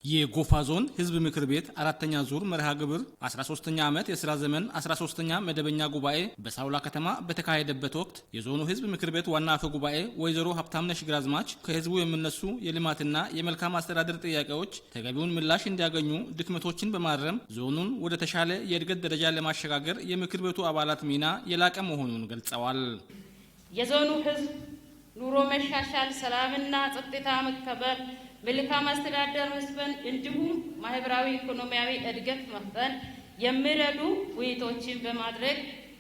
የጎፋ ዞን ህዝብ ምክር ቤት አራተኛ ዙር መርሃ ግብር 13ኛ ዓመት የሥራ ዘመን 13ኛ መደበኛ ጉባኤ በሳውላ ከተማ በተካሄደበት ወቅት የዞኑ ህዝብ ምክር ቤት ዋና አፈ ጉባኤ ወይዘሮ ሀብታምነሽ ግራዝማች ከህዝቡ የሚነሱ የልማትና የመልካም አስተዳደር ጥያቄዎች ተገቢውን ምላሽ እንዲያገኙ ድክመቶችን በማረም ዞኑን ወደ ተሻለ የእድገት ደረጃ ለማሸጋገር የምክር ቤቱ አባላት ሚና የላቀ መሆኑን ገልጸዋል። የዞኑ ህዝብ ኑሮ መሻሻል፣ ሰላምና ጸጥታ መከበር፣ መልካም አስተዳደር መስፈን እንዲሁም ማህበራዊ ኢኮኖሚያዊ እድገት መፍጠን የሚረዱ ውይይቶችን በማድረግ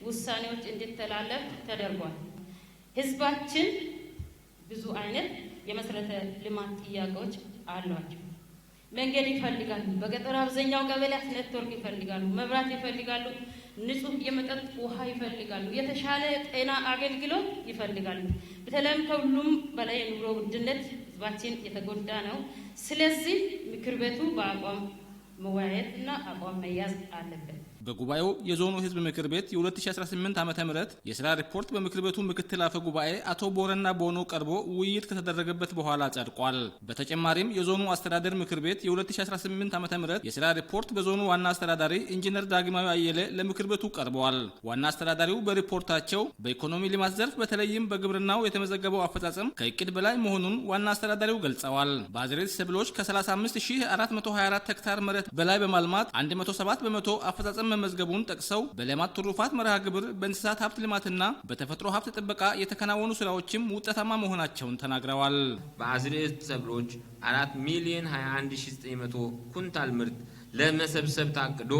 ውሳኔዎች እንዲተላለፍ ተደርጓል። ህዝባችን ብዙ አይነት የመሰረተ ልማት ጥያቄዎች አሏቸው። መንገድ ይፈልጋሉ። በገጠር አብዛኛው ቀበሌያት ኔትወርክ ይፈልጋሉ፣ መብራት ይፈልጋሉ፣ ንጹህ የመጠጥ ውሃ ይፈልጋሉ፣ የተሻለ ጤና አገልግሎት ይፈልጋሉ። በተለይም ከሁሉም በላይ የኑሮ ውድነት ህዝባችን የተጎዳ ነው። ስለዚህ ምክር ቤቱ በአቋም መወያየትና አቋም መያዝ አለበት። በጉባኤው የዞኑ ህዝብ ምክር ቤት የ2018 ዓመተ ምህረት የሥራ ሪፖርት በምክር ቤቱ ምክትል አፈ ጉባኤ አቶ ቦረና ቦኖ ቀርቦ ውይይት ከተደረገበት በኋላ ጸድቋል። በተጨማሪም የዞኑ አስተዳደር ምክር ቤት የ2018 ዓመተ ምህረት የሥራ ሪፖርት በዞኑ ዋና አስተዳዳሪ ኢንጂነር ዳግማዊ አየለ ለምክር ቤቱ ቀርበዋል። ዋና አስተዳዳሪው በሪፖርታቸው በኢኮኖሚ ልማት ዘርፍ በተለይም በግብርናው የተመዘገበው አፈጻጸም ከእቅድ በላይ መሆኑን ዋና አስተዳዳሪው ገልጸዋል። በአዝርዕት ሰብሎች ከ35424 ሄክታር መሬት በላይ በማልማት 107 በመቶ አፈጻጸም መመዝገቡን ጠቅሰው በሌማት ትሩፋት መርሃ ግብር በእንስሳት ሀብት ልማትና በተፈጥሮ ሀብት ጥበቃ የተከናወኑ ስራዎችም ውጤታማ መሆናቸውን ተናግረዋል። በአዝርዕት ሰብሎች 4,021,900 ኩንታል ምርት ለመሰብሰብ ታቅዶ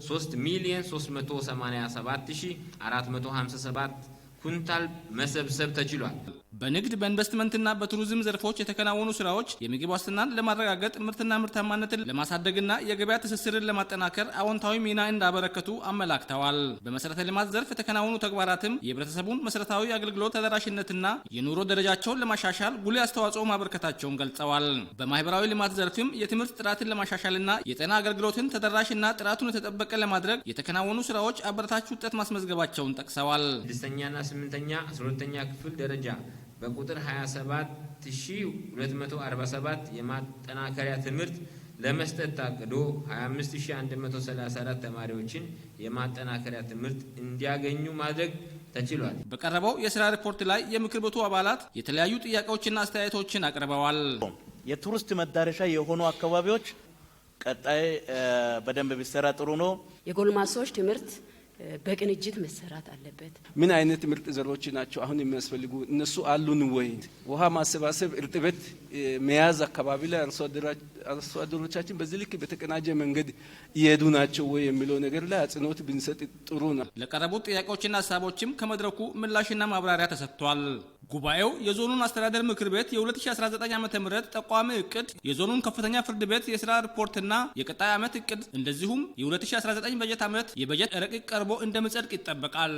3,387,457 ኩንታል መሰብሰብ ተችሏል። በንግድ በኢንቨስትመንትና በቱሪዝም ዘርፎች የተከናወኑ ስራዎች የምግብ ዋስትናን ለማረጋገጥ ምርትና ምርታማነትን ለማሳደግና የገበያ ትስስርን ለማጠናከር አዎንታዊ ሚና እንዳበረከቱ አመላክተዋል። በመሰረተ ልማት ዘርፍ የተከናወኑ ተግባራትም የህብረተሰቡን መሰረታዊ አገልግሎት ተደራሽነትና የኑሮ ደረጃቸውን ለማሻሻል ጉልህ አስተዋጽኦ ማበርከታቸውን ገልጸዋል። በማህበራዊ ልማት ዘርፍም የትምህርት ጥራትን ለማሻሻልና የጤና አገልግሎትን ተደራሽና ጥራቱን የተጠበቀ ለማድረግ የተከናወኑ ስራዎች አበረታች ውጤት ማስመዝገባቸውን ጠቅሰዋል። 6ኛና 8ኛ 12ኛ ክፍል ደረጃ በቁጥር 27247 የማጠናከሪያ ትምህርት ለመስጠት ታቅዶ 25134 ተማሪዎችን የማጠናከሪያ ትምህርት እንዲያገኙ ማድረግ ተችሏል። በቀረበው የሥራ ሪፖርት ላይ የምክር ቤቱ አባላት የተለያዩ ጥያቄዎችና አስተያየቶችን አቅርበዋል። የቱሪስት መዳረሻ የሆኑ አካባቢዎች ቀጣይ በደንብ ቢሰራ ጥሩ ነው። የጎልማሶች ትምህርት በቅንጅት መሰራት አለበት። ምን አይነት ምርጥ ዘሮች ናቸው አሁን የሚያስፈልጉ? እነሱ አሉን ወይ? ውሃ ማሰባሰብ፣ እርጥበት መያዝ አካባቢ ላይ አርሶ አደሮቻችን በዚህ ልክ በተቀናጀ መንገድ እየሄዱ ናቸው ወይ የሚለው ነገር ላይ አጽንኦት ብንሰጥ ጥሩ ነው። ለቀረቡት ጥያቄዎችና ሀሳቦችም ከመድረኩ ምላሽና ማብራሪያ ተሰጥቷል። ጉባኤው የዞኑን አስተዳደር ምክር ቤት የ2019 ዓ.ም ጠቋሚ እቅድ፣ የዞኑን ከፍተኛ ፍርድ ቤት የሥራ ሪፖርትና የቀጣይ ዓመት እቅድ እንደዚሁም የ2019 በጀት ዓመት የበጀት ረቂቅ ቀርቦ እንደሚጸድቅ ይጠበቃል።